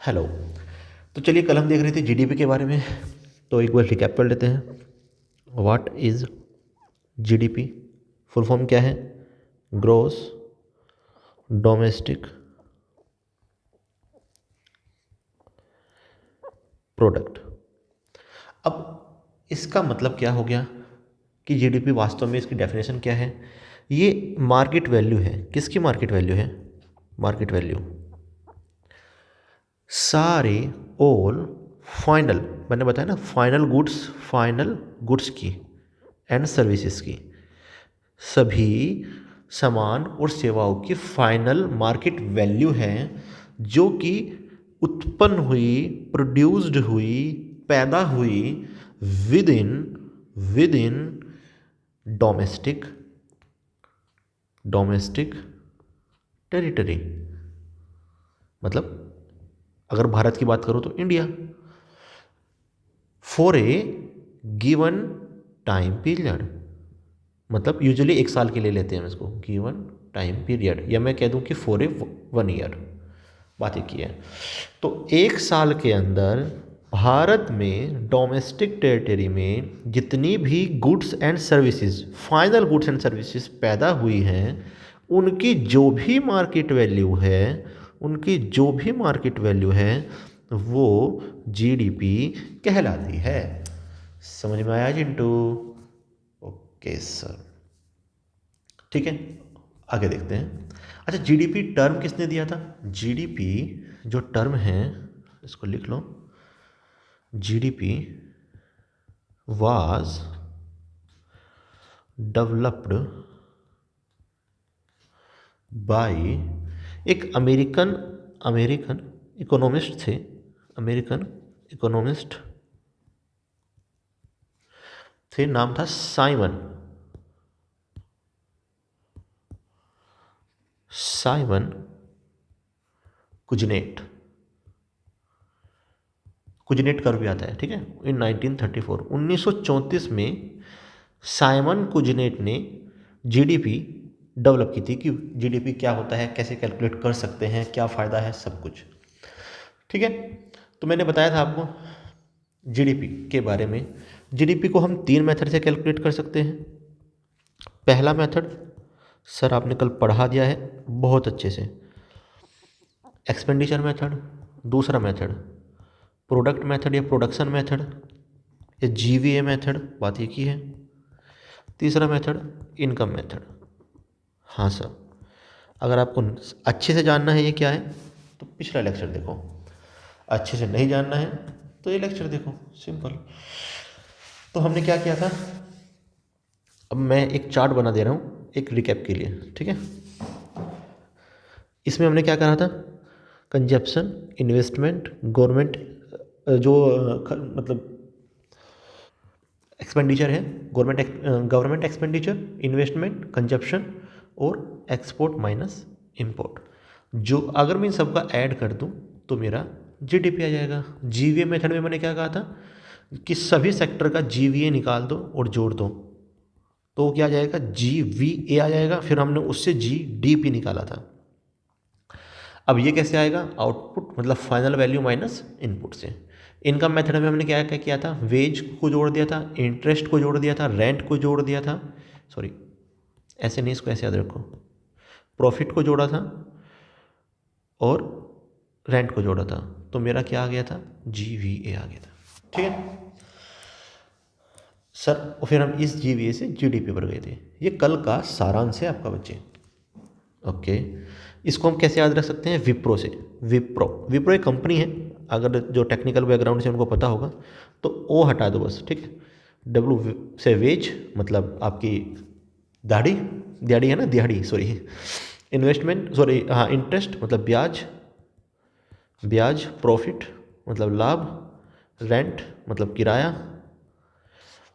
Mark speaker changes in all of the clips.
Speaker 1: Hello. तो चलिए, कल हम देख रहे थे जीडीपी के बारे में, तो एक बार रिकैप कर लेते हैं। What is GDP? Full form क्या है? Gross domestic product. अब इसका मतलब क्या हो गया कि जीडीपी वास्तव में इसकी डेफिनेशन क्या है? ये मार्केट वैल्यू है। किसकी मार्केट वैल्यू है? मार्केट वैल्यू सारे ऑल फाइनल, मैंने बताया ना, फाइनल गुड्स की एंड सर्विसेज की, सभी सामान और सेवाओं की फाइनल मार्केट वैल्यू है, जो कि उत्पन्न हुई, प्रोड्यूस्ड हुई, पैदा हुई with in domestic domestic territory. मतलब अगर भारत की बात करो तो India, for a given time period. मतलब यूजुअली एक साल के लिए लेते हैं हम इसको, गिवन टाइम पीरियड, या मैं कह दूं कि फॉर ए 1 ईयर। बात एक ही है। तो एक साल के अंदर भारत में डोमेस्टिक टेरिटरी में जितनी भी goods and services, final goods and services पैदा हुई हैं, उनकी जो भी मार्केट वैल्यू है, वो जीडीपी कहलाती है। समझ में आया चिंटू? ओके सर, ठीक है, आगे देखते हैं। अच्छा, जीडीपी टर्म किसने दिया था? जीडीपी जो टर्म है, इसको लिख लो। जीडीपी वाज डेवलप्ड बाय एक अमेरिकन इकोनॉमिस्ट थे। अमेरिकन इकोनॉमिस्ट थे, नाम था साइमन कुजनेट। कुजनेट कर भी आता है, ठीक है। इन 1934 में साइमन कुजनेट ने जीडीपी डेवलप की थी, कि जीडीपी क्या होता है, कैसे कैलकुलेट कर सकते हैं, क्या फ़ायदा है, सब कुछ, ठीक है। तो मैंने बताया था आपको जीडीपी के बारे में। जीडीपी को हम 3 मेथड से कैलकुलेट कर सकते हैं। पहला मेथड सर आपने कल पढ़ा दिया है बहुत अच्छे से, एक्सपेंडिचर मेथड। दूसरा मेथड प्रोडक्ट मेथड या प्रोडक्शन मेथड या जीवीए मेथड, बात एक ही है। तीसरा मेथड इनकम मेथड। हाँ सर, अगर आपको अच्छे से जानना है ये क्या है, तो पिछला लेक्चर देखो। अच्छे से नहीं जानना है तो ये लेक्चर देखो, सिंपल। तो हमने क्या किया था, अब मैं एक चार्ट बना दे रहा हूँ एक रिकैप के लिए, ठीक है। इसमें हमने क्या करा था? कंजप्शन, इन्वेस्टमेंट, गवर्नमेंट, जो मतलब एक्सपेंडिचर है, गवर्नमेंट एक्सपेंडिचर, इन्वेस्टमेंट, कंजप्शन और एक्सपोर्ट माइनस इंपोर्ट। जो अगर मैं इन सबका ऐड कर दूं तो मेरा जीडीपी आ जाएगा। जीवीए मेथड में मैंने क्या कहा था कि सभी सेक्टर का जीवीए निकाल दो और जोड़ दो, तो वो क्या आ जाएगा? जीवीए आ जाएगा। फिर हमने उससे जीडीपी निकाला था। अब ये कैसे आएगा? आउटपुट मतलब फाइनल वैल्यू माइनस इनपुट से। इनकम मेथड में हमने क्या क्या किया था? वेज को जोड़ दिया था, इंटरेस्ट को जोड़ दिया था, रेंट को जोड़ दिया था, सॉरी ऐसे नहीं, इसको ऐसे याद रखो, प्रॉफिट को जोड़ा था और रेंट को जोड़ा था, तो मेरा क्या आ गया था? जीवीए आ गया था, ठीक है सर। और फिर हम इस जीवीए से जीडीपी पर गए थे। ये कल का सारांश है आपका बच्चे, ओके। इसको हम कैसे याद रख सकते हैं? विप्रो से। विप्रो एक कंपनी है, अगर जो टेक्निकल बैकग्राउंड से उनको पता होगा तो ओ हटा दो बस, ठीक है। डब्ल्यू से वेज मतलब आपकी दाढ़ी, दिहाड़ी है ना, दिहाड़ी, सॉरी। इन्वेस्टमेंट, सॉरी, हाँ, इंटरेस्ट मतलब ब्याज, प्रॉफिट मतलब लाभ, रेंट मतलब किराया,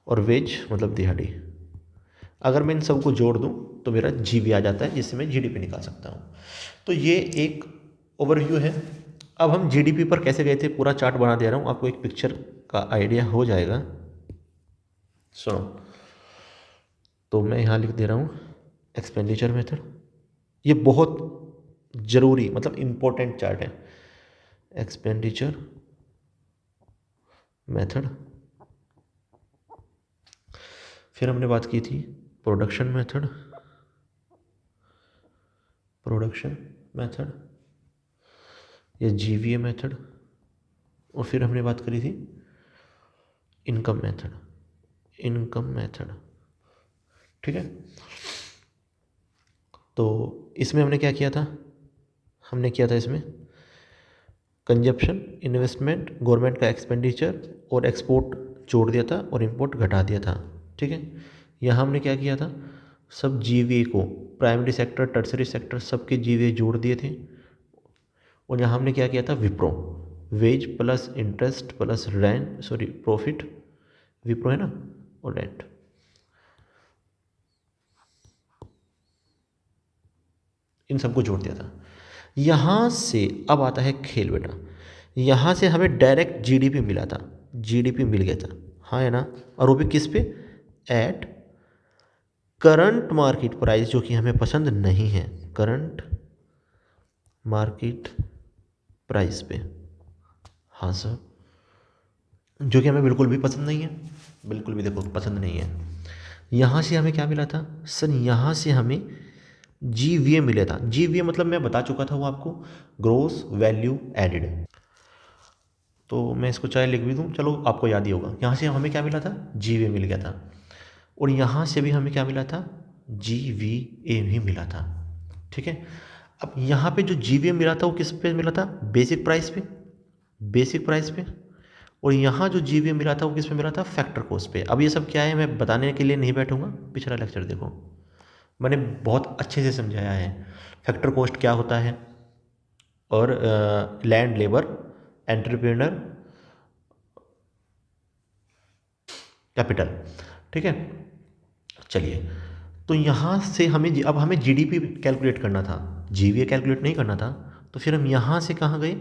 Speaker 1: और वेज मतलब दिहाड़ी। अगर मैं इन सबको जोड़ दूं तो मेरा जीवी आ जाता है, जिससे मैं जीडीपी निकाल सकता हूं। तो ये एक ओवरव्यू है। अब हम जीडीपी पर कैसे गए थे, पूरा चार्ट बना दे रहा हूं आपको, एक पिक्चर का आइडिया हो जाएगा। सुनो, तो मैं यहाँ लिख दे रहा हूँ एक्सपेंडिचर मेथड। ये बहुत ज़रूरी मतलब इम्पोर्टेंट चार्ट है। एक्सपेंडिचर मेथड, फिर हमने बात की थी प्रोडक्शन मेथड, या जीवीए मेथड, और फिर हमने बात करी थी इनकम मेथड। ठीक है, तो इसमें हमने क्या किया था, इसमें कंजप्शन, इन्वेस्टमेंट, गवर्नमेंट का एक्सपेंडिचर और एक्सपोर्ट जोड़ दिया था और इंपोर्ट घटा दिया था। ठीक है, यहाँ हमने क्या किया था, सब जीवीए को, प्राइमरी सेक्टर, टर्सरी सेक्टर, सबके जीवीए जोड़ दिए थे। और यहाँ हमने क्या किया था, Wipro, wage plus interest plus rent, profit, Wipro है ना, और रेंट। इन सबको जोड़ दिया था। यहाँ से अब आता है खेल बेटा, यहाँ से हमें डायरेक्ट जीडीपी मिला था, जीडीपी मिल गया था, हाँ है ना, और वो भी किस पे, एट करंट मार्केट प्राइस, जो कि हमें पसंद नहीं है, करंट मार्केट प्राइस पे, हाँ सर, जो कि हमें बिल्कुल भी पसंद नहीं है, बिल्कुल भी देखो पसंद नहीं है। यहाँ से हमें क्या मिला था सर, यहाँ से हमें जीवीए मिला था। जीवीए मतलब मैं बता चुका था वो आपको, ग्रोस वैल्यू एडेड, तो मैं इसको चाहे लिख भी दूँ, चलो आपको याद ही होगा। यहाँ से हमें क्या मिला था, जीवीए मिल गया था, और यहाँ से भी हमें क्या मिला था, जीवीए भी मिला था। ठीक है, अब यहाँ पे जो जीवीए मिला था वो किस पे मिला था, बेसिक प्राइस पे, और यहाँ जो जीवीए मिला था वो किस पे मिला था, फैक्टर कॉस्ट पे। अब ये सब क्या है मैं बताने के लिए नहीं बैठूंगा, पिछला लेक्चर देखो, मैंने बहुत अच्छे से समझाया है फैक्टर कॉस्ट क्या होता है, और लैंड, लेबर, एंटरप्रेन्योर, कैपिटल। ठीक है, चलिए, तो यहाँ से हमें अब हमें जीडीपी कैलकुलेट करना था, जीवीए कैलकुलेट नहीं करना था। तो फिर हम यहाँ से कहाँ गए,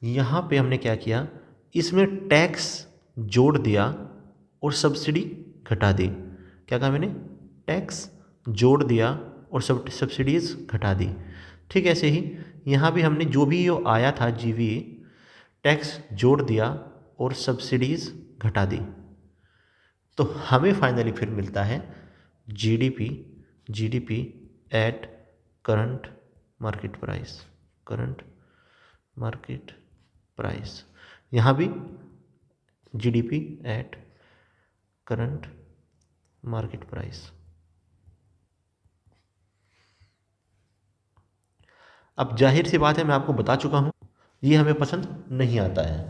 Speaker 1: यहाँ पे हमने क्या किया, इसमें टैक्स जोड़ दिया और सब्सिडी घटा दी। क्या कहा मैंने, टैक्स जोड़ दिया और सब्सिडीज़ घटा दी। ठीक ऐसे ही यहाँ भी हमने जो भी ये आया था जीवीए, टैक्स जोड़ दिया और सब्सिडीज़ घटा दी, तो हमें फाइनली फिर मिलता है GDP at current market price, यहाँ भी GDP at current market price. अब जाहिर सी बात है, मैं आपको बता चुका हूँ ये हमें पसंद नहीं आता है,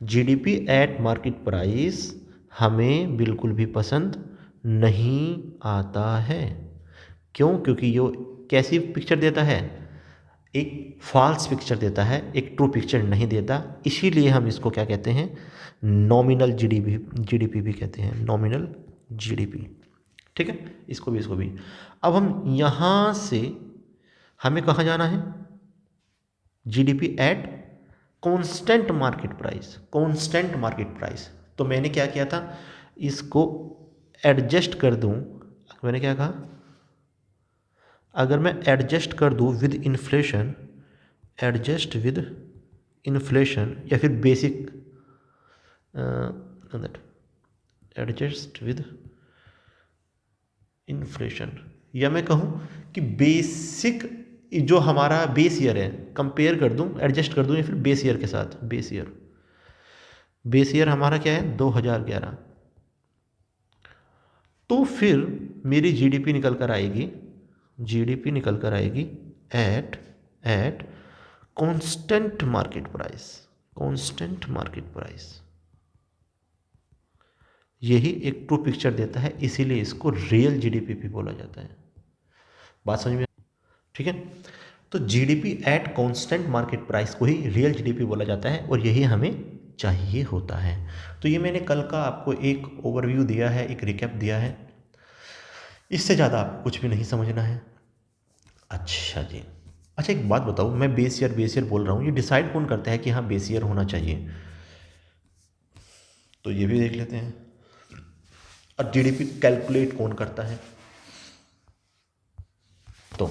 Speaker 1: जीडीपी एट मार्केट प्राइस हमें बिल्कुल भी पसंद नहीं आता है। क्यों, क्योंकि ये कैसी पिक्चर देता है, एक फॉल्स पिक्चर देता है, एक ट्रू पिक्चर नहीं देता। इसीलिए हम इसको क्या कहते हैं, नॉमिनल जीडीपी भी कहते हैं, नॉमिनल जीडीपी। ठीक है, इसको भी। अब हम यहाँ से हमें कहाँ जाना है, GDP at constant market price. तो मैंने क्या किया था, इसको एडजस्ट कर दूं, मैंने क्या कहा, अगर मैं एडजस्ट कर दूं विद इन्फ्लेशन, या फिर बेसिक, एडजस्ट विद इन्फ्लेशन, या मैं कहूँ कि बेसिक जो हमारा बेस ईयर है कंपेयर कर दूं, एडजस्ट कर दूं, या फिर बेस ईयर के साथ, बेस ईयर हमारा क्या है, 2011, तो फिर मेरी जीडीपी निकल कर आएगी एट कांस्टेंट मार्केट प्राइस। यही एक ट्रू पिक्चर देता है, इसीलिए इसको रियल जीडीपी भी बोला जाता है। बात समझ में, ठीक है, तो GDP at constant market price को ही रियल जीडीपी बोला जाता है, और यही हमें चाहिए होता है। तो ये मैंने कल का आपको एक ओवरव्यू दिया है, एक रिकैप दिया है, इससे ज़्यादा आपको कुछ भी नहीं समझना है। अच्छा जी, अच्छा एक बात बताओ, मैं बेस ईयर बोल रहा हूँ, ये डिसाइड कौन करता है कि हाँ बेस ईयर होना चाहिए, तो ये भी देख लेते हैं। और जीडीपी कैलकुलेट कौन करता है, तो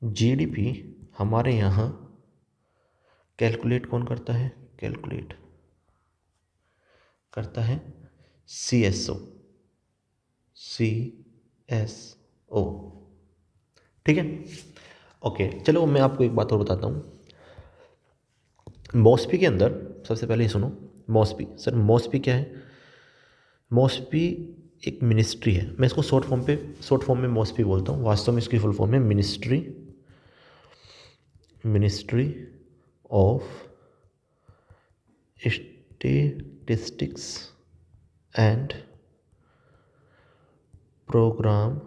Speaker 1: जीडीपी हमारे यहाँ कैलकुलेट कौन करता है? कैलकुलेट करता है CSO, CSO। ठीक है, ओके। चलो मैं आपको एक बात और बताता हूँ। मॉस्पी के अंदर सबसे पहले ये सुनो, मॉस्पी। सर मॉस्पी क्या है? मॉस्पी एक मिनिस्ट्री है। मैं इसको शॉर्ट फॉर्म में मॉस्पी बोलता हूँ, वास्तव में इसकी फुल फॉर्म है ministry of statistics and programme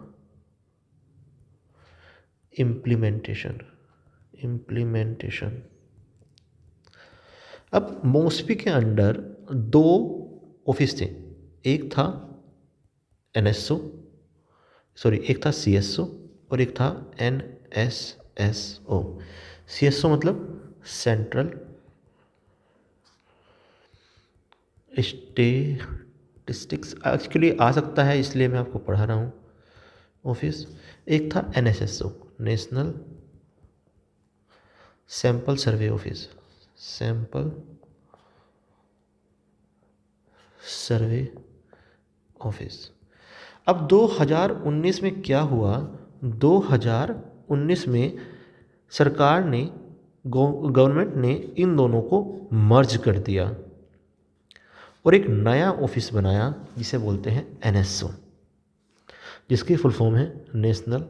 Speaker 1: implementation. अब मॉस्पी के अंडर दो ऑफिस थे, एक था एक था CSO और एक था NSSO। CSO मतलब सेंट्रल स्टैटिस्टिक्स, एक्चुअली आ सकता है इसलिए मैं आपको पढ़ा रहा हूँ ऑफिस। एक था NSSO, national sample survey office, sample survey office. अब 2019 में क्या हुआ? 2019 में सरकार ने, गवर्नमेंट ने इन दोनों को मर्ज कर दिया और एक नया ऑफिस बनाया जिसे बोलते हैं NSO, जिसकी फुल फॉर्म है नेशनल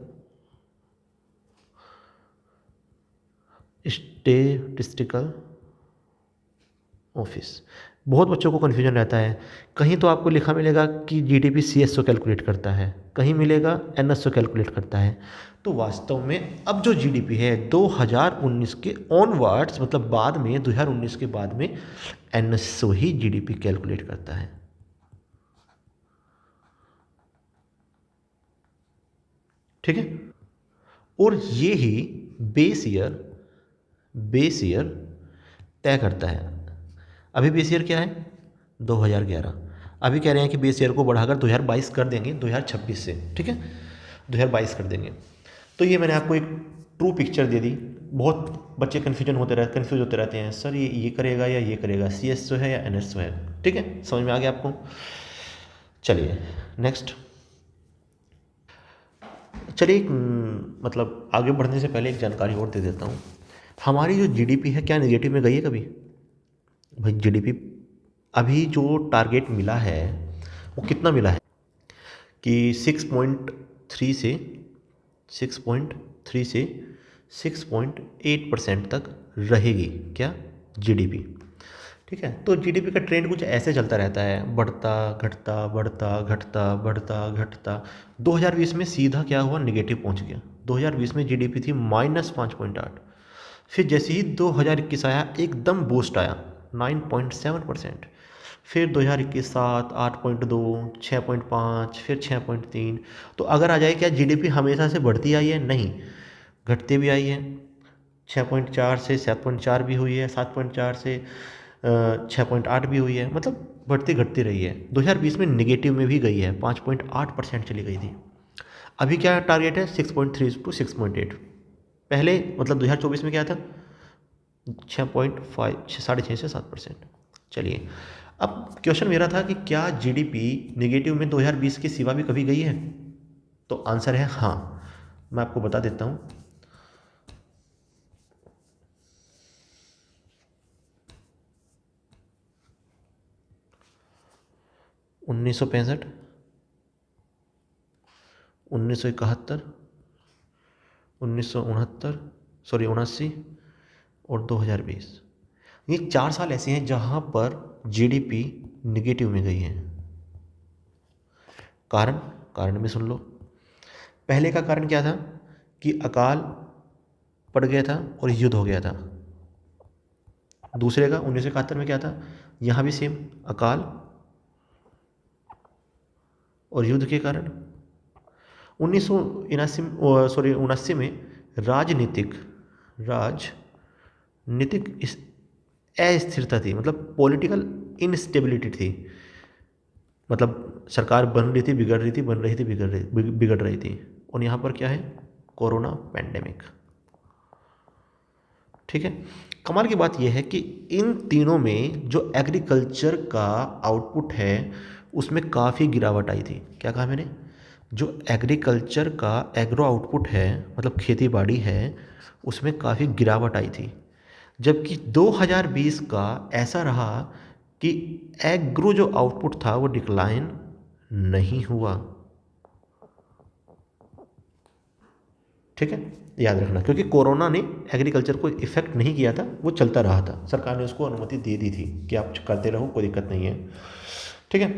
Speaker 1: स्टैटिस्टिकल ऑफिस। बहुत बच्चों को कन्फ्यूजन रहता है, कहीं तो आपको लिखा मिलेगा कि GDP CSO कैलकुलेट करता है, कहीं मिलेगा NSO कैलकुलेट करता है। तो वास्तव में अब जो GDP है 2019 के ऑनवर्ड्स, मतलब बाद में 2019 के बाद में NSO ही GDP कैलकुलेट करता है। ठीक है, और ये ही बेस ईयर तय करता है। अभी बेस ईयर क्या है? 2011। अभी कह रहे हैं कि बेस ईयर को बढ़ाकर 2022 कर देंगे, 2026 से। ठीक है, 2022 कर देंगे। तो ये मैंने आपको एक ट्रू पिक्चर दे दी। बहुत बच्चे कंफ्यूज होते रहते हैं, सर ये करेगा या ये करेगा, CSO है या NSO है। ठीक है, समझ में आ गया आपको? चलिए नेक्स्ट। चलिए मतलब आगे बढ़ने से पहले एक जानकारी और दे देता हूँ। हमारी जो GDP है, क्या नेगेटिव में गई है कभी? भाई GDP अभी जो टारगेट मिला है वो कितना मिला है कि 6.3 से 6.8% तक रहेगी क्या? GDP। ठीक है, तो GDP का ट्रेंड कुछ ऐसे चलता रहता है, बढ़ता घटता बढ़ता घटता बढ़ता घटता। 2020 में सीधा क्या हुआ? निगेटिव पहुंच गया। 2020 में GDP थी -5.8। फिर जैसे ही 2021 आया एकदम बूस्ट आया 9.7%। फिर 2021 7, 8.2, 6.5, फिर 6.3। तो अगर आ जाए क्या GDP हमेशा से बढ़ती आई है? नहीं, घटती भी आई है। 6.4 से 7.4 भी हुई है, 7.4 से 6.8 भी हुई है, मतलब बढ़ती घटती रही है। 2020 में निगेटिव में भी गई है, 5.8% चली गई थी। अभी क्या टारगेट है? 6.3 to 6.8। पहले मतलब 2024 में क्या था? 6.5, 6.5 से 7%। चलिए, अब क्वेश्चन मेरा था कि क्या GDP निगेटिव में 2020 के सिवा भी कभी गई है? तो आंसर है हाँ। मैं आपको बता देता हूँ। 1965, 1971, 1969, सॉरी 79 और 2020। ये 4 साल ऐसे हैं जहाँ पर GDP निगेटिव में गई है। कारण में सुन लो। पहले का कारण क्या था कि अकाल पड़ गया था और युद्ध हो गया था। दूसरे का 1971 में क्या था? यहाँ भी सेम, अकाल और युद्ध के कारण। 1979 में राजनीतिक अस्थिरता थी, मतलब पॉलिटिकल इनस्टेबिलिटी थी। मतलब सरकार बन रही थी, बिगड़ रही थी, बन रही थी, बिगड़ रही थी। और यहाँ पर क्या है? Corona pandemic. ठीक है। कमाल की बात यह है कि इन तीनों में जो एग्रीकल्चर का आउटपुट है उसमें काफ़ी गिरावट आई थी। क्या कहा मैंने? जो एग्रीकल्चर का एग्रो आउटपुट है, मतलब खेती बाड़ी है, उसमें काफ़ी गिरावट आई थी। जबकि 2020 का ऐसा रहा कि एग्रो जो आउटपुट था वो डिक्लाइन नहीं हुआ। ठीक है, याद रखना, क्योंकि कोरोना ने एग्रीकल्चर को इफेक्ट नहीं किया था, वो चलता रहा था, सरकार ने उसको अनुमति दे दी थी कि आप करते रहो, कोई दिक्कत नहीं है। ठीक है,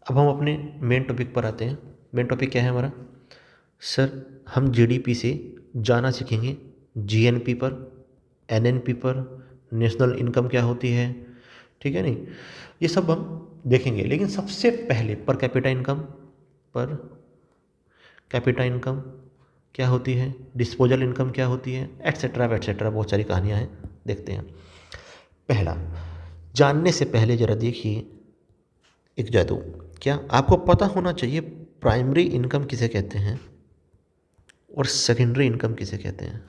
Speaker 1: अब हम अपने मेन टॉपिक पर आते हैं। मेन टॉपिक क्या है हमारा? सर, हम जीडीपी से जाना सीखेंगे जीएनपी पर, एनएनपी पर, नेशनल इनकम क्या होती है, ठीक है नहीं, ये सब हम देखेंगे। लेकिन सबसे पहले per capita income, per capita income क्या होती है, डिस्पोजल इनकम क्या होती है, एट्सेट्रा एट्सेट्रा, बहुत सारी कहानियाँ हैं, देखते हैं। पहला, जानने से पहले ज़रा देखिए एक जादू। क्या आपको पता होना चाहिए प्राइमरी इनकम किसे कहते हैं और सेकेंडरी इनकम किसे कहते हैं?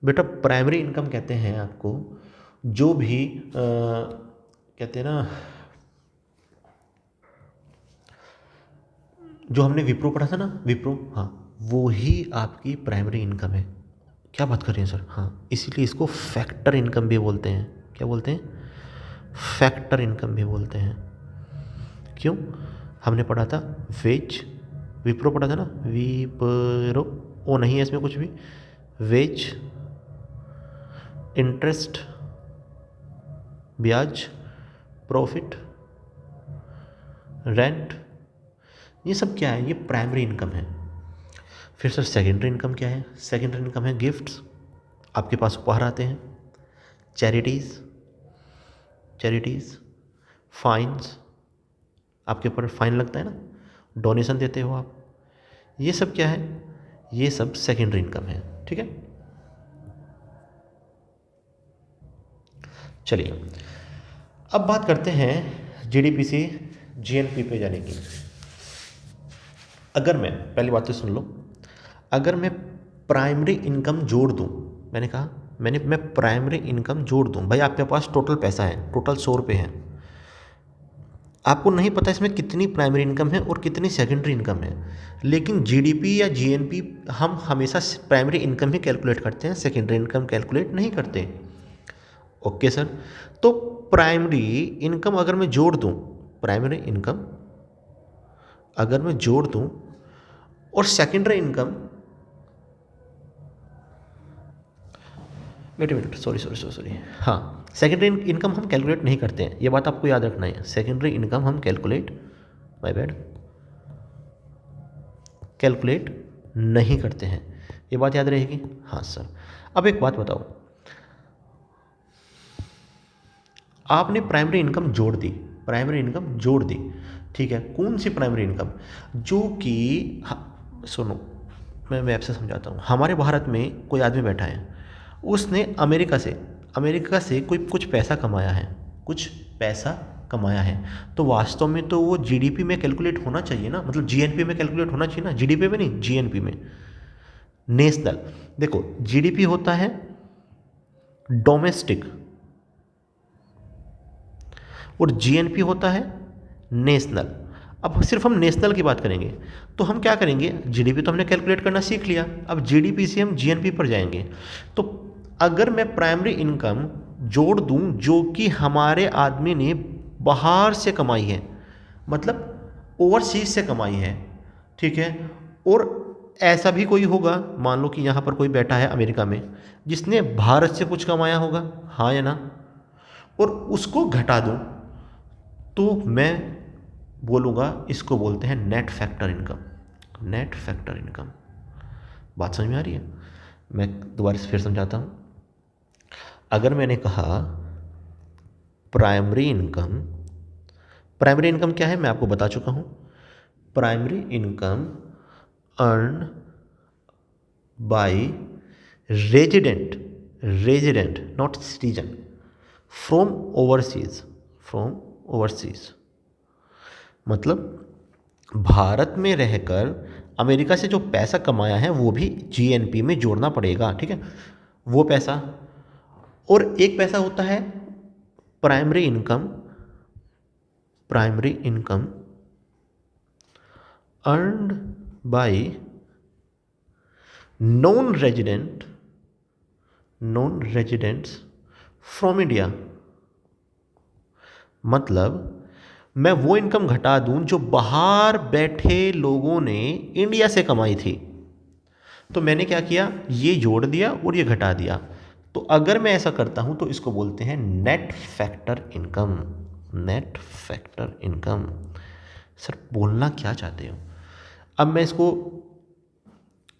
Speaker 1: बेटा, प्राइमरी इनकम कहते हैं आपको जो भी कहते हैं ना, जो हमने विप्रो पढ़ा था ना, विप्रो, हाँ, वो ही आपकी प्राइमरी इनकम है। क्या बात कर रहे हैं सर? हाँ, इसीलिए इसको फैक्टर इनकम भी बोलते हैं। क्या बोलते हैं? फैक्टर इनकम भी बोलते हैं। क्यों? हमने पढ़ा था वेज, विप्रो पढ़ा था ना, विप्रो, ओ नहीं है इसमें कुछ भी, वेज, इंटरेस्ट, ब्याज, प्रॉफिट, रेंट, ये सब क्या है? ये प्राइमरी इनकम है। फिर सर सेकेंडरी इनकम क्या है? सेकेंडरी इनकम है गिफ्ट्स, आपके पास उपहार आते हैं, चैरिटीज़, चैरिटीज़, फाइन्स, आपके ऊपर फाइन लगता है ना, डोनेशन देते हो आप, ये सब क्या है? ये सब सेकेंडरी इनकम है। ठीक है, चलिए अब बात करते हैं जीडीपी से जीएनपी पे जाने की। अगर मैं, पहली बात तो सुन लो, अगर मैं प्राइमरी इनकम जोड़ दूं, मैंने कहा, मैं प्राइमरी इनकम जोड़ दूं, भाई आपके पास टोटल पैसा है, टोटल 100 रुपये है, आपको नहीं पता इसमें कितनी प्राइमरी इनकम है और कितनी सेकेंडरी इनकम है, लेकिन जीडीपी या जीएनपी हम हमेशा प्राइमरी इनकम ही कैलकुलेट करते हैं, सेकेंडरी इनकम कैलकुलेट नहीं करते। ओके सर, तो प्राइमरी इनकम अगर मैं जोड़ दूं, प्राइमरी इनकम अगर मैं जोड़ दूं और secondary income, wait wait, sorry, हाँ, सेकेंडरी इनकम हम कैलकुलेट नहीं करते हैं, ये बात आपको याद रखना है। सेकेंडरी इनकम हम कैलकुलेट, माय बैड, कैलकुलेट नहीं करते हैं, ये बात याद रहेगी। हाँ सर, अब एक बात बताओ, आपने प्राइमरी इनकम जोड़ दी, प्राइमरी इनकम जोड़ दी, ठीक है, कौन सी प्राइमरी इनकम? जो कि, सुनो, मैं आपसे समझाता हूँ। हमारे भारत में कोई आदमी बैठा है, उसने अमेरिका से कोई कुछ पैसा कमाया है, कुछ पैसा कमाया है, तो वास्तव में तो वो जीडीपी में कैलकुलेट होना चाहिए ना, मतलब जीएनपी में कैलकुलेट होना चाहिए ना, जीडीपी में नहीं, जीएनपी में, नेशनल। देखो, जीडीपी होता है डोमेस्टिक और जीएनपी होता है नेशनल। अब सिर्फ हम नेशनल की बात करेंगे, तो हम क्या करेंगे, जीडीपी तो हमने कैलकुलेट करना सीख लिया, अब जीडीपी से हम जीएनपी पर जाएंगे। तो अगर मैं प्राइमरी इनकम जोड़ दूं जो कि हमारे आदमी ने बाहर से कमाई है, मतलब ओवरसीज से कमाई है, ठीक है, और ऐसा भी कोई होगा, मान लो कि यहाँ पर कोई बैठा है अमेरिका में, जिसने भारत से कुछ कमाया होगा, हाँ या ना, और उसको घटा दूं, तो मैं बोलूँगा इसको बोलते हैं net factor income. Net factor income, बात समझ में आ रही है? मैं दोबारा से फिर समझाता हूँ। अगर मैंने कहा प्राइमरी इनकम, प्राइमरी इनकम क्या है मैं आपको बता चुका हूँ। Primary income earn by resident not citizen, from overseas, from overseas, मतलब भारत में रहकर अमेरिका से जो पैसा कमाया है वो भी जीएनपी में जोड़ना पड़ेगा, ठीक है, वो पैसा। और एक पैसा होता है primary income, primary income earned bye non residents from India, मतलब मैं वो इनकम घटा दूं जो बाहर बैठे लोगों ने इंडिया से कमाई थी। तो मैंने क्या किया, ये जोड़ दिया और ये घटा दिया। तो अगर मैं ऐसा करता हूं तो इसको बोलते हैं net factor income, net factor income. Sir बोलना क्या चाहते हो? अब मैं इसको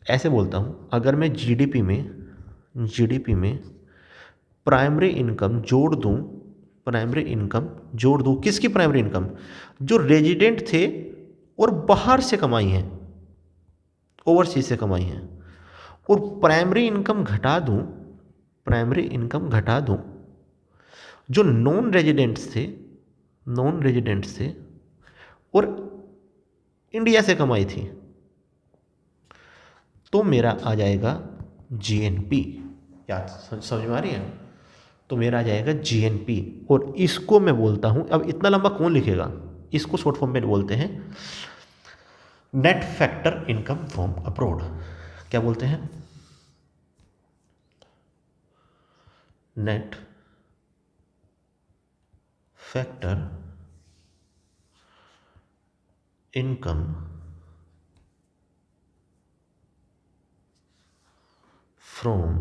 Speaker 1: ऐसे बोलता हूं, अगर मैं जीडीपी में प्राइमरी इनकम जोड़ दूं, प्राइमरी इनकम जोड़ दूं, किसकी प्राइमरी इनकम? जो रेजिडेंट थे और बाहर से कमाई है, ओवरसीज से कमाई है, और प्राइमरी इनकम घटा दूं, प्राइमरी इनकम घटा दूं जो नॉन रेजिडेंट्स थे और इंडिया से कमाई थी, तो मेरा आ जाएगा जीएनपी। क्या समझ में आ रही है? तो मेरा आ जाएगा जीएनपी। और इसको मैं बोलता हूं, अब इतना लंबा कौन लिखेगा, इसको शॉर्ट फॉर्म में बोलते हैं net factor income from abroad. क्या बोलते हैं? Net factor income from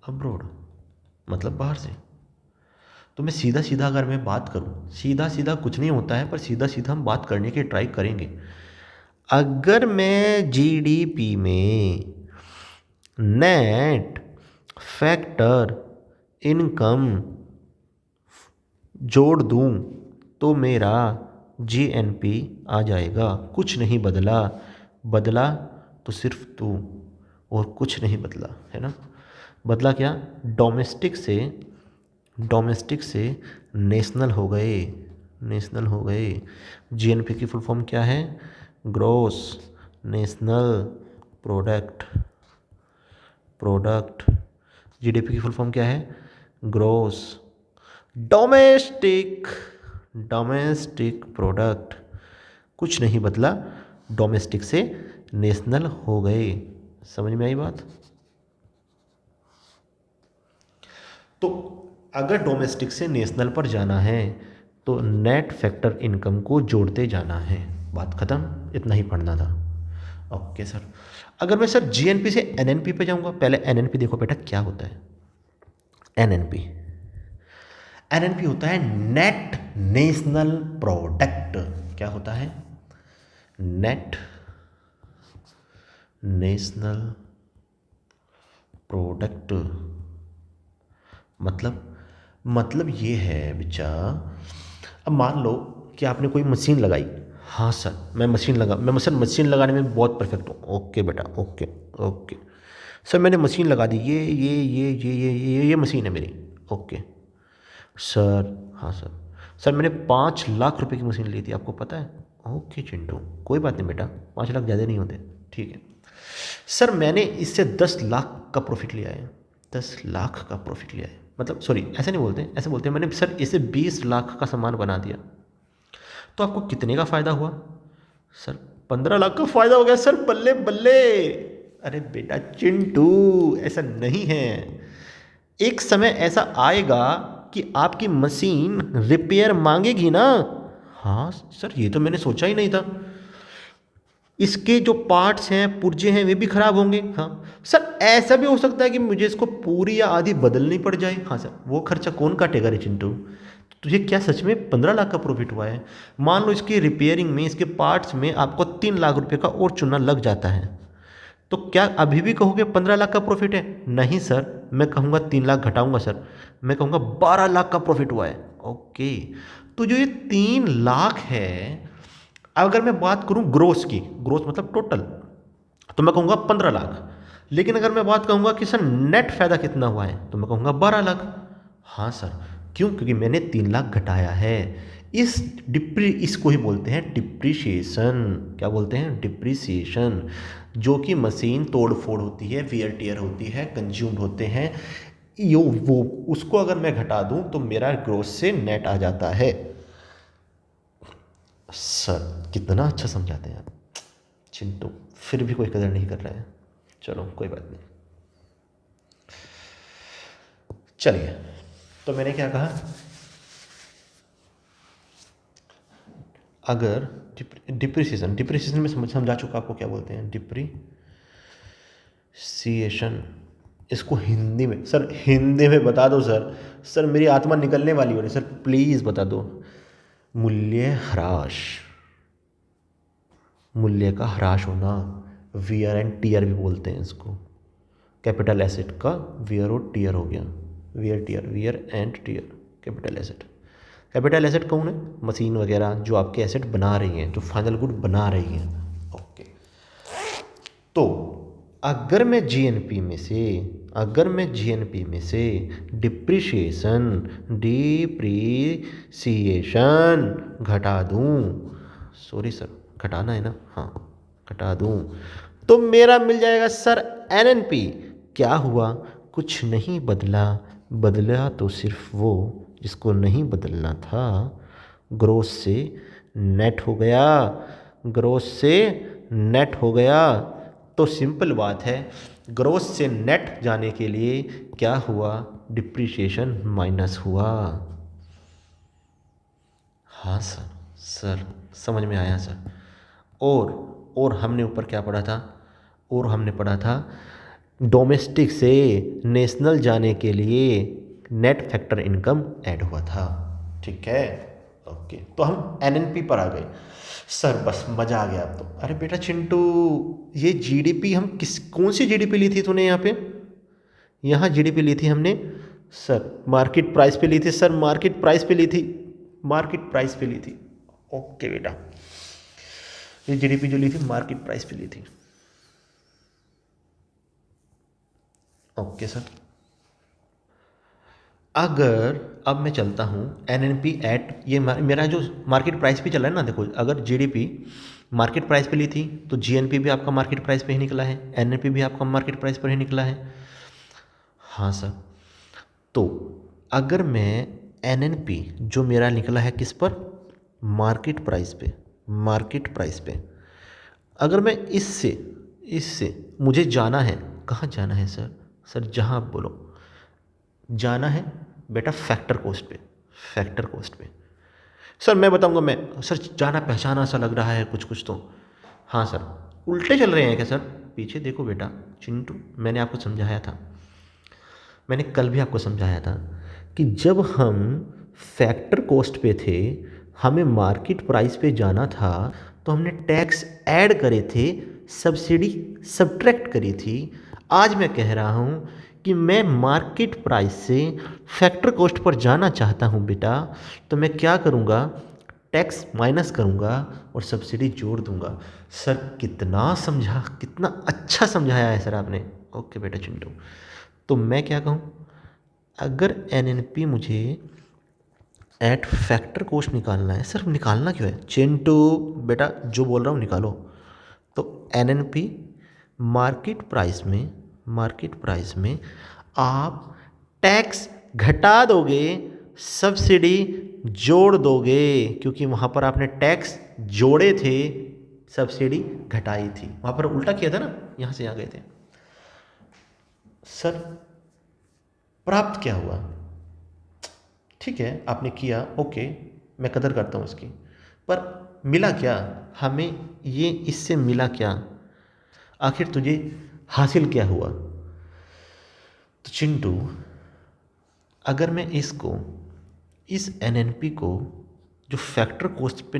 Speaker 1: abroad, मतलब बाहर से। तो मैं सीधा सीधा अगर मैं बात करूं, सीधा सीधा कुछ नहीं होता है, पर सीधा सीधा हम बात करने की ट्राई करेंगे। अगर मैं जीडीपी में नेट फैक्टर इनकम जोड़ दूं तो मेरा जीएनपी आ जाएगा। कुछ नहीं बदला, बदला तो सिर्फ तू, और कुछ नहीं बदला, है ना। बदला क्या? डोमेस्टिक से नेशनल हो गए। जीएनपी की फुल फॉर्म क्या है? Gross national product. जीडीपी की फुल फॉर्म क्या है? Gross domestic product. कुछ नहीं बदला, डोमेस्टिक से नेशनल हो गए। समझ में आई बात? तो अगर डोमेस्टिक से नेशनल पर जाना है तो नेट फैक्टर इनकम को जोड़ते जाना है। बात खत्म, इतना ही पढ़ना था। Okay sir. अगर मैं सर जीएनपी से एनएनपी पे जाऊंगा, पहले एनएनपी देखो बेटा क्या होता है। एनएनपी होता है नेट नेशनल प्रोडक्ट। क्या होता है? Net national product. मतलब ये है बच्चा, अब मान लो कि आपने कोई मशीन लगाई। हाँ सर, मैं मशीन लगाने में बहुत परफेक्ट हूँ। ओके बेटा, ओके सर, मैंने मशीन लगा दी। ये मशीन है मेरी। Okay sir. हाँ सर मैंने 5 लाख रुपए की मशीन ली थी, आपको पता है? ओके चिंटू, कोई बात नहीं बेटा, 5 लाख ज़्यादा नहीं होते, ठीक है। सर मैंने इससे 10 लाख का प्रॉफिट लिया है। 10 लाख का प्रॉफिट लिया है, मतलब सॉरी ऐसे नहीं बोलते, ऐसे बोलते हैं मैंने सर इसे 20 लाख का सामान बना दिया। तो आपको कितने का फ़ायदा हुआ? सर 15 लाख का फ़ायदा हो गया सर, बल्ले बल्ले। अरे बेटा चिंटू, ऐसा नहीं है। एक समय ऐसा आएगा कि आपकी मशीन रिपेयर मांगेगी ना। हाँ सर, ये तो मैंने सोचा ही नहीं था। इसके जो पार्ट्स हैं, पुर्जे हैं, वे भी खराब होंगे। हाँ सर, ऐसा भी हो सकता है कि मुझे इसको पूरी या आधी बदलनी पड़ जाए। हाँ सर, वो खर्चा कौन काटेगा रे चिंटू? तुझे क्या सच में 15 लाख का प्रॉफिट हुआ है? मान लो इसकी रिपेयरिंग में, इसके पार्ट्स में आपको 3 लाख रुपए का और चूना लग जाता है, तो क्या अभी भी कहोगे 15 लाख का प्रॉफिट है? नहीं सर, मैं कहूँगा 3 लाख घटाऊंगा सर, मैं कहूँगा 12 लाख का प्रॉफिट हुआ है। ओके, तो जो ये 3 लाख है, अगर मैं बात करूं ग्रोस की, ग्रोस मतलब टोटल, तो मैं कहूँगा 15 लाख। लेकिन अगर मैं बात कहूँगा कि सर नेट फ़ायदा कितना हुआ है, तो मैं कहूँगा 12 लाख। हाँ सर, क्यों? क्योंकि मैंने 3 लाख घटाया है। इसको ही बोलते हैं डिप्रिसिएशन। क्या बोलते हैं? डिप्रिसिएशन। जो कि मशीन तोड़ फोड़ होती है, वियर टियर होती है, कंज्यूम्ड होते हैं, यो वो उसको अगर मैं घटा दूं तो मेरा ग्रोस से नेट आ जाता है। सर कितना अच्छा समझाते हैं आप चिंटू, फिर भी कोई कदर नहीं कर रहा है। चलो कोई बात नहीं, चलिए। तो मैंने क्या कहा, अगर डिप्रिसिएशन में समझा चुका आपको क्या बोलते हैं, डिप्रिसिएशन। इसको हिंदी में, सर हिंदी में बता दो सर। सर मेरी आत्मा निकलने वाली हो रही, सर प्लीज़ बता दो। मूल्य ह्रास, मूल्य का ह्रास होना, वियर एंड टियर भी बोलते हैं इसको। कैपिटल एसेट का वियर और टियर हो गया, wear and tear, capital asset. Capital asset कौन है? मशीन वगैरह जो आपके एसेट बना रही हैं, जो फाइनल गुड बना रही हैं। ओके, तो अगर मैं जीएनपी में से डिप्रिसिएशन घटा दूं, सॉरी सर घटाना है ना, हाँ घटा दूं, तो मेरा मिल जाएगा सर एनएनपी। क्या हुआ? कुछ नहीं बदला तो सिर्फ वो जिसको नहीं बदलना था। ग्रोस से नेट हो गया। तो सिंपल बात है, ग्रोस से नेट जाने के लिए क्या हुआ? डिप्रिसिएशन माइनस हुआ। हाँ सर समझ में आया सर। और हमने ऊपर क्या पढ़ा था? और हमने पढ़ा था डोमेस्टिक से नेशनल जाने के लिए नेट फैक्टर इनकम ऐड हुआ था। ठीक है, ओके। तो हम एनएनपी पर आ गए। सर बस मज़ा आ गया अब तो। अरे बेटा चिंटू, ये जीडीपी हम कौन सी जीडीपी ली थी तूने यहाँ पे? यहाँ जीडीपी ली थी हमने सर, मार्केट प्राइस पे ली थी सर, मार्केट प्राइस पे ली थी। ओके बेटा, ये जीडीपी जो ली थी मार्केट प्राइस पे ली थी। Okay sir. अगर अब मैं चलता हूँ एनएनपी एट, ये मेरा जो मार्केट प्राइस पे चल रहा है ना, देखो अगर जीडीपी मार्केट प्राइस पे ली थी तो जीएनपी भी आपका मार्केट प्राइस पे ही निकला है, एनएनपी भी आपका मार्केट प्राइस पर ही निकला है। हाँ सर। तो अगर मैं एनएनपी जो मेरा निकला है किस पर? मार्केट प्राइस पे। अगर मैं इससे मुझे जाना है, कहाँ जाना है सर? सर जहाँ आप बोलो जाना है बेटा, फैक्टर कोस्ट पे। सर मैं बताऊंगा, मैं सर जाना पहचाना सा लग रहा है कुछ तो। हाँ सर, उल्टे चल रहे हैं क्या सर? पीछे देखो बेटा चिंटू, मैंने आपको समझाया था, मैंने कल भी आपको समझाया था कि जब हम फैक्टर कोस्ट पे थे, हमें मार्केट प्राइस पे जाना था, तो हमने टैक्स ऐड करे थे, सब्सिडी सब्ट्रैक्ट करी थी। आज मैं कह रहा हूँ कि मैं मार्केट प्राइस से फैक्टर कॉस्ट पर जाना चाहता हूँ बेटा, तो मैं क्या करूँगा? टैक्स माइनस करूँगा और सब्सिडी जोड़ दूँगा। सर कितना अच्छा समझाया है सर आपने। ओके बेटा चिंटू, तो मैं क्या कहूँ, अगर एनएनपी मुझे एट फैक्टर कॉस्ट निकालना है, सर निकालना क्यों है चिंटू बेटा, जो बोल रहा हूँ निकालो। तो एनएनपी मार्केट प्राइस में आप टैक्स घटा दोगे, सब्सिडी जोड़ दोगे, क्योंकि वहाँ पर आपने टैक्स जोड़े थे, सब्सिडी घटाई थी। वहाँ पर उल्टा किया था ना, यहाँ से यहाँ गए थे। सर प्राप्त क्या हुआ? ठीक है आपने किया, ओके मैं कदर करता हूँ इसकी, पर मिला क्या हमें? ये इससे मिला क्या? आखिर तुझे हासिल क्या हुआ? तो चिंटू, अगर मैं इस एनएनपी को जो फैक्टर कॉस्ट पर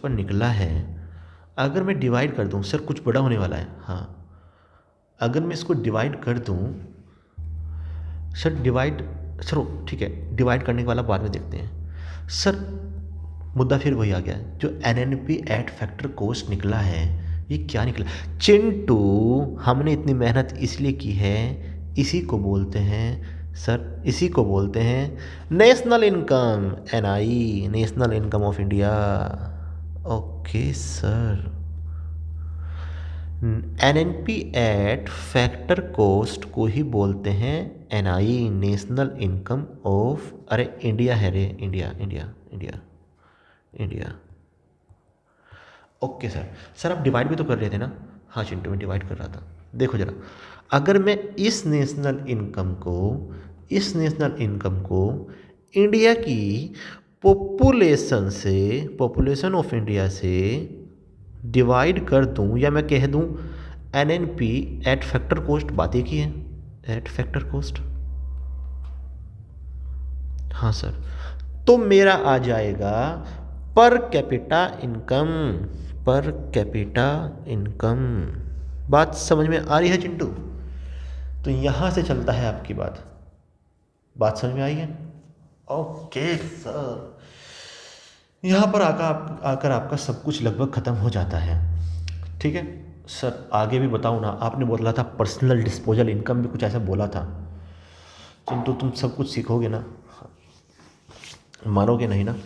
Speaker 1: निकला है, अगर मैं डिवाइड कर दूं, सर कुछ बड़ा होने वाला है, हाँ अगर मैं इसको डिवाइड कर दूं, सर ठीक है, डिवाइड करने के वाला बाद में देखते हैं। सर मुद्दा फिर वही आ गया, जो एनएनपी एट फैक्टर कॉस्ट निकला है, ये क्या निकला? चिंटू, हमने इतनी मेहनत इसलिए की है इसी को बोलते हैं सर, इसी को बोलते हैं national income, NI, national income of India. Okay sir. NNP eight factor cost को ही बोलते हैं NI, नेशनल इनकम ऑफ, अरे इंडिया है रे, India India India India. Okay sir. Sir आप डिवाइड भी तो कर रहे थे ना? हाँ चिंटू, मैं डिवाइड कर रहा था। देखो जरा, अगर मैं इस नेशनल इनकम को, इस नेशनल इनकम को इंडिया की पॉपुलेशन से, पॉपुलेशन ऑफ इंडिया से डिवाइड कर दूं, या मैं कह दूं NNP एट फैक्टर कॉस्ट, बात एक ही है, एट फैक्टर कॉस्ट। हाँ सर, तो मेरा आ जाएगा per capita income, per capita income. बात समझ में आ रही है चिंटू? तो यहां से चलता है आपकी बात, बात समझ में आई है? Okay sir. यहाँ पर आकर आपका सब कुछ लगभग ख़त्म हो जाता है। ठीक है सर, आगे भी बताऊँ ना? आपने बोला था पर्सनल डिस्पोजल इनकम भी कुछ ऐसा बोला था चिंटू, तुम सब कुछ सीखोगे ना? मानोगे नहीं ना?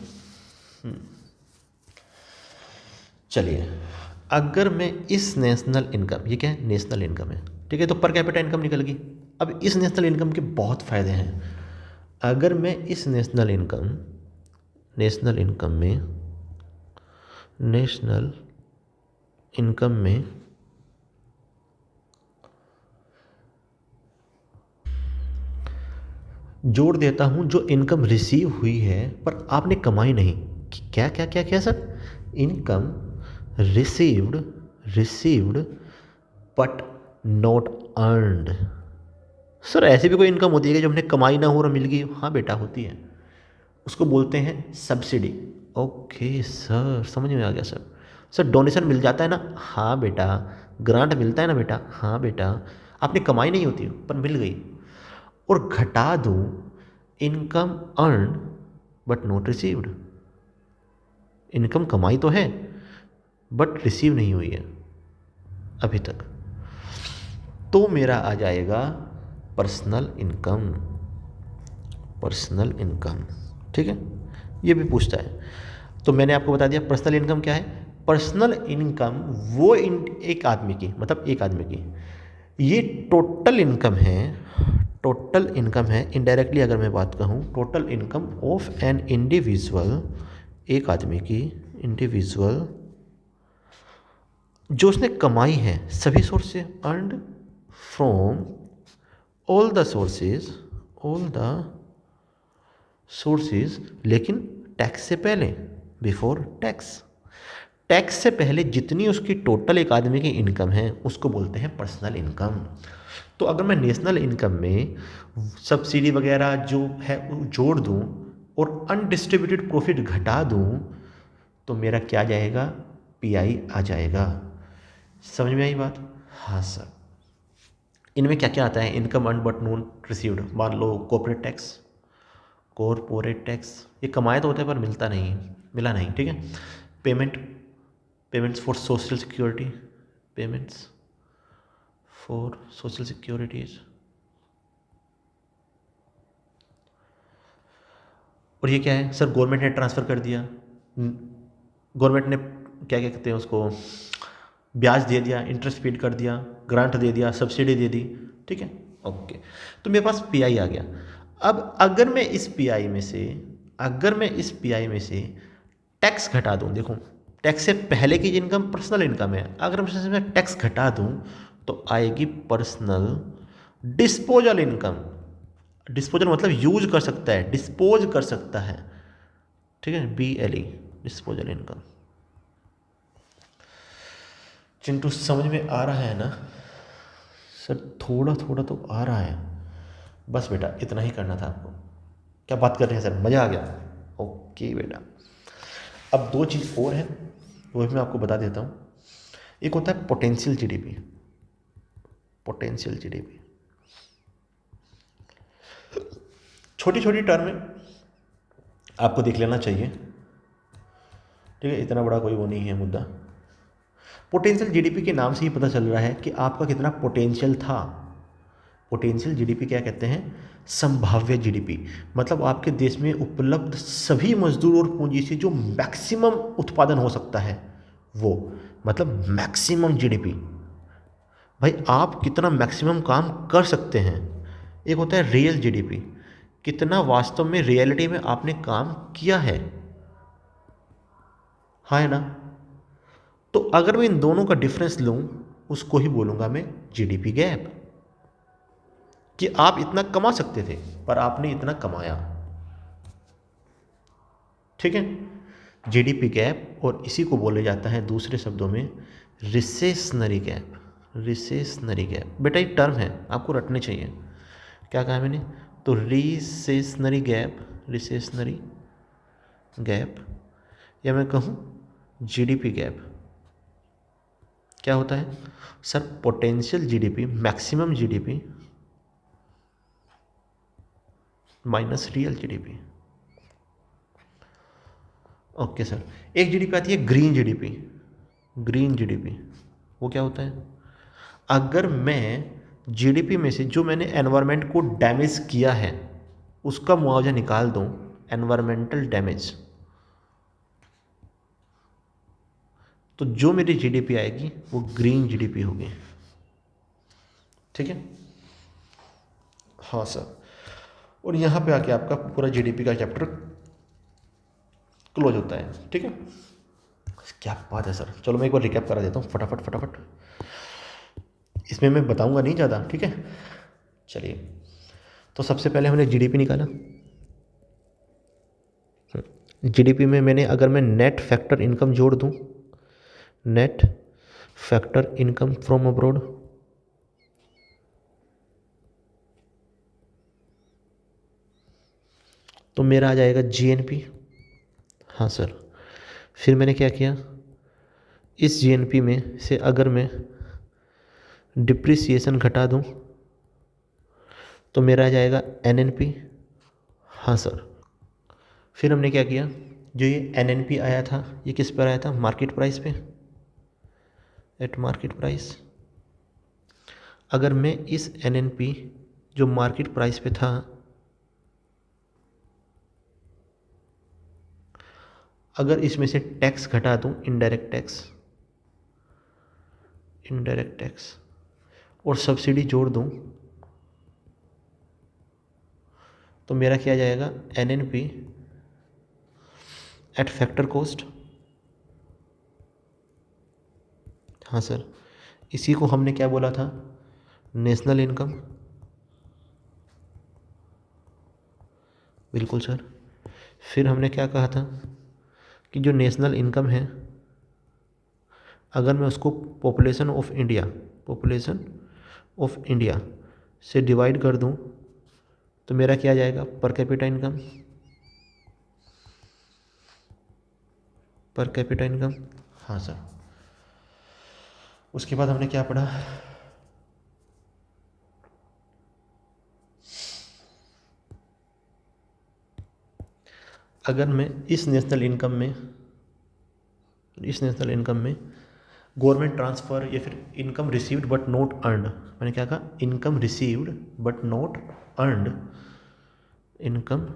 Speaker 1: चलिए, अगर मैं इस नेशनल इनकम, ये क्या है? नेशनल इनकम है, ठीक है, तो पर कैपिटा इनकम निकल गई। अब इस नेशनल इनकम के बहुत फ़ायदे हैं। अगर मैं इस नेशनल इनकम, नेशनल इनकम में, नेशनल इनकम में जोड़ देता हूं जो इनकम रिसीव हुई है पर आपने कमाई नहीं, क्या क्या क्या क्या sir? Income received, received but not earned. Sir ऐसी भी कोई इनकम होती है कि जो हमने कमाई ना हो और मिल गई? हाँ बेटा होती है, उसको बोलते हैं सब्सिडी। ओके सर, समझ में आ गया सर। सर डोनेशन मिल जाता है ना? हाँ बेटा। ग्रांट मिलता है ना बेटा? हाँ बेटा। आपने कमाई नहीं होती पर मिल गई। और घटा दूं income earn but not received, income कमाई तो है बट रिसीव नहीं हुई है अभी तक, तो मेरा आ जाएगा पर्सनल इनकम, पर्सनल इनकम। ठीक है, ये भी पूछता है, तो मैंने आपको बता दिया पर्सनल इनकम क्या है। पर्सनल इनकम वो एक आदमी की, मतलब एक आदमी की, ये टोटल इनकम है, टोटल इनकम है। इनडायरेक्टली अगर मैं बात कहूँ, total income of an individual, एक आदमी की, इंडिविजुअल जो उसने कमाई है सभी सोर्स से, earned from all the sources, all the sources, लेकिन टैक्स से पहले, बिफोर टैक्स, टैक्स से पहले जितनी उसकी टोटल एक आदमी की इनकम है उसको बोलते हैं पर्सनल इनकम। तो अगर मैं नेशनल इनकम में सब्सिडी वगैरह जो है जोड़ दूं और अनडिस्ट्रीब्यूटेड प्रॉफिट घटा दूं तो मेरा क्या जाएगा? PI आ जाएगा। समझ में आई बात? हाँ सर। इनमें क्या क्या आता है? Income earn but not received, मान लो कॉर्पोरेट टैक्स, कॉर्पोरेट टैक्स ये कमाए तो होते हैं पर मिलता नहीं, मिला नहीं, ठीक है। Payment, payments for social security, payments for social securities, और ये क्या है सर? गवर्नमेंट ने ट्रांसफ़र कर दिया, गवर्नमेंट ने क्या क्या कहते हैं उसको, ब्याज दे दिया, इंटरेस्ट पेड कर दिया, ग्रांट दे दिया, सब्सिडी दे दी, ठीक है, ओके। तो मेरे पास PI आ गया। अब अगर मैं इस PI में से, अगर मैं इस PI में से टैक्स घटा दूं, देखो टैक्स से पहले की इनकम पर्सनल इनकम है, अगर मैं इसमें टैक्स घटा दूं तो आएगी पर्सनल डिस्पोजल इनकम। डिस्पोजल मतलब यूज कर सकता है, डिस्पोज कर सकता है, ठीक है, BLE, डिस्पोजल इनकम। चिंटू समझ में आ रहा है ना? सर थोड़ा थोड़ा तो आ रहा है, बस बेटा इतना ही करना था आपको। क्या बात कर रहे हैं सर, मज़ा आ गया? ओके बेटा। अब दो चीज़ और है वो भी मैं आपको बता देता हूँ। एक होता है पोटेंशियल GDP, पोटेंशियल GDP छोटी छोटी टर्म में आपको देख लेना चाहिए, ठीक है, इतना बड़ा कोई वो नहीं है मुद्दा। पोटेंशियल GDP के नाम से ही पता चल रहा है कि आपका कितना पोटेंशियल था, पोटेंशियल जीडीपी क्या कहते हैं? संभाव्य जीडीपी, मतलब आपके देश में उपलब्ध सभी मजदूर और पूंजी से जो मैक्सिमम उत्पादन हो सकता है वो, मतलब मैक्सिमम जीडीपी। भाई आप कितना मैक्सिमम काम कर सकते हैं। एक होता है रियल जीडीपी, कितना वास्तव में रियलिटी में आपने काम किया है, हाँ है ना। तो अगर मैं इन दोनों का डिफरेंस लूँ उसको ही बोलूँगा मैं जीडीपी गैप, कि आप इतना कमा सकते थे पर आपने इतना कमाया, ठीक है। जीडीपी गैप, और इसी को बोले जाता है दूसरे शब्दों में रिसेशनरी गैप। रिसेशनरी गैप बेटा ये टर्म है, आपको रटने चाहिए। क्या कहा मैंने? तो रिसेशनरी गैप, रिसेशनरी गैप, या मैं कहूँ जीडीपी गैप, क्या होता है sir? Potential GDP, maximum GDP minus real GDP. Okay sir. एक जीडीपी आती है ग्रीन जीडीपी। ग्रीन जीडीपी वो क्या होता है? अगर मैं जीडीपी में से जो मैंने एनवायरनमेंट को डैमेज किया है उसका मुआवजा निकाल दूं, एनवायरमेंटल डैमेज, तो जो मेरी जीडीपी आएगी वो ग्रीन जीडीपी होगी, ठीक है। हाँ सर। और यहाँ पे आके आपका पूरा जीडीपी का चैप्टर क्लोज होता है, ठीक है। क्या बात है सर। चलो मैं एक बार रिकैप करा देता हूँ फटाफट फटाफट, इसमें मैं बताऊंगा नहीं ज़्यादा, ठीक है। चलिए, तो सबसे पहले हमने जीडीपी निकाला। जीडीपी में मैंने, अगर मैं नेट फैक्टर इनकम जोड़ दूं, net factor income from abroad, तो मेरा आ जाएगा जीएनपी। हाँ सर। फिर मैंने क्या किया, इस जीएनपी में से अगर मैं डिप्रिसिएशन घटा दूं तो मेरा आ जाएगा एनएनपी। हाँ सर। फिर हमने क्या किया, जो ये एनएनपी आया था ये किस पर आया था? मार्केट प्राइस पे, एट मार्केट प्राइस। अगर मैं इस एनएनपी जो मार्केट प्राइस पे था, अगर इसमें से टैक्स घटा दूं, इनडायरेक्ट टैक्स, इनडायरेक्ट टैक्स, और सब्सिडी जोड़ दूं, तो मेरा क्या जाएगा? NNP eight factor cost. हाँ सर। इसी को हमने क्या बोला था? National income. बिल्कुल सर। फिर हमने क्या कहा था कि जो नेशनल इनकम है, अगर मैं उसको population of India, population of India से डिवाइड कर दूं तो मेरा क्या जाएगा? Per capita income, per capita income. हाँ सर। उसके बाद हमने क्या पढ़ा? अगर मैं इस नेशनल इनकम में, इस नेशनल इनकम में गवर्नमेंट ट्रांसफ़र या फिर income received but not earned, मैंने क्या कहा? Income received but not earned, income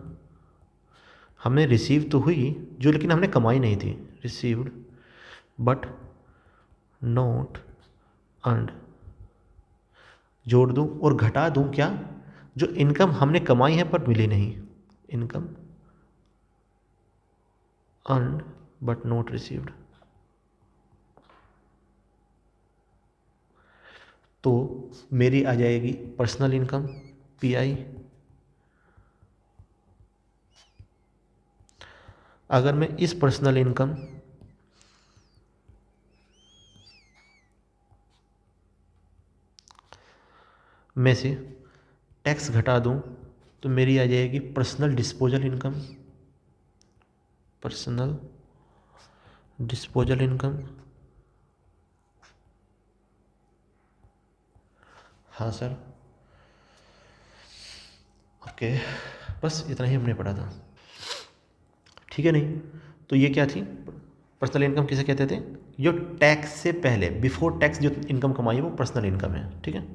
Speaker 1: हमने रिसीव तो हुई जो, लेकिन हमने कमाई नहीं थी, रिसीव्ड बट नॉट अर्नड, जोड़ दूं और घटा दूं क्या? जो इनकम हमने कमाई है पर मिली नहीं, income earned but not received. तो मेरी आ जाएगी पर्सनल इनकम, पीआई। अगर मैं इस पर्सनल इनकम में से टैक्स घटा दूं तो मेरी आ जाएगी personal disposal income, personal disposal income. हाँ सर। ओके, बस इतना ही हमने पढ़ा था, ठीक है। नहीं तो ये क्या थी? पर्सनल इनकम किसे कहते थे? जो टैक्स से पहले, बिफोर टैक्स जो इनकम कमाई है वो पर्सनल इनकम है, ठीक है।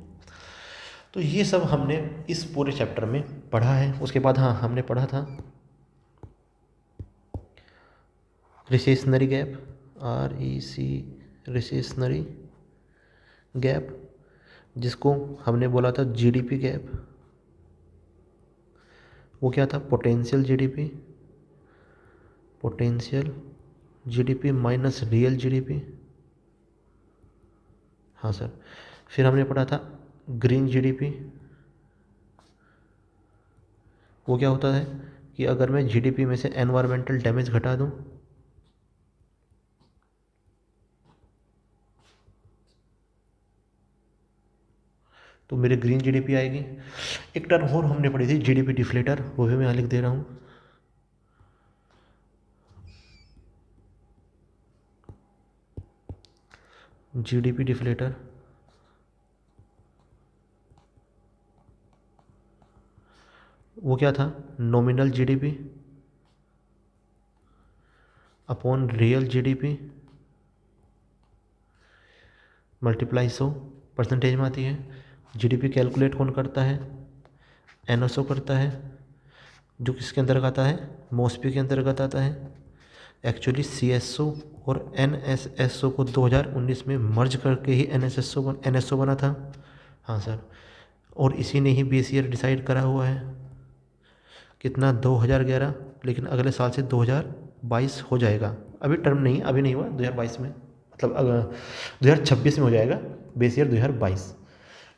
Speaker 1: तो ये सब हमने इस पूरे चैप्टर में पढ़ा है। उसके बाद हाँ, हमने पढ़ा था recessionary gap, REC, recessionary gap, जिसको हमने बोला था GDP गैप। वो क्या था? Potential GDP minus real GDP। हाँ सर। फिर हमने पढ़ा था ग्रीन GDP। वो क्या होता है कि अगर मैं GDP में से एनवायरमेंटल डैमेज घटा दूं तो मेरी ग्रीन GDP आएगी। एक टर्म और हमने पढ़ी थी GDP डिफ्लेटर, वो भी मैं यहाँ लिख दे रहा हूँ। GDP डिफ्लेटर वो क्या था? Nominal GDP upon real GDP multiply 100, percentage में आती है। GDP कैलकुलेट कौन करता है? NSO करता है, जो किसके अंतर्गत आता है? मॉस्पी के अंतर्गत आता है। एक्चुअली CSO और NSSO को 2019 में मर्ज करके ही NSO बना था। हाँ सर। और इसी ने ही बेस ईयर डिसाइड करा हुआ है। कितना? 2011, लेकिन अगले साल से 2022 हो जाएगा। अभी टर्म नहीं, अभी नहीं हुआ, 2022 में, मतलब 2026 में हो जाएगा बेस ईयर 2022।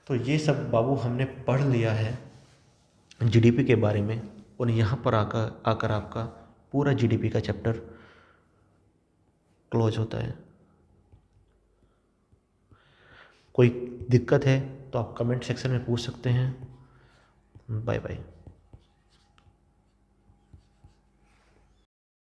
Speaker 1: तो ये सब बाबू हमने पढ़ लिया है GDP के बारे में। और यहाँ पर आकर आपका पूरा GDP का चैप्टर क्लोज होता है। कोई दिक्कत है तो आप कमेंट सेक्शन में पूछ सकते हैं। Bye bye.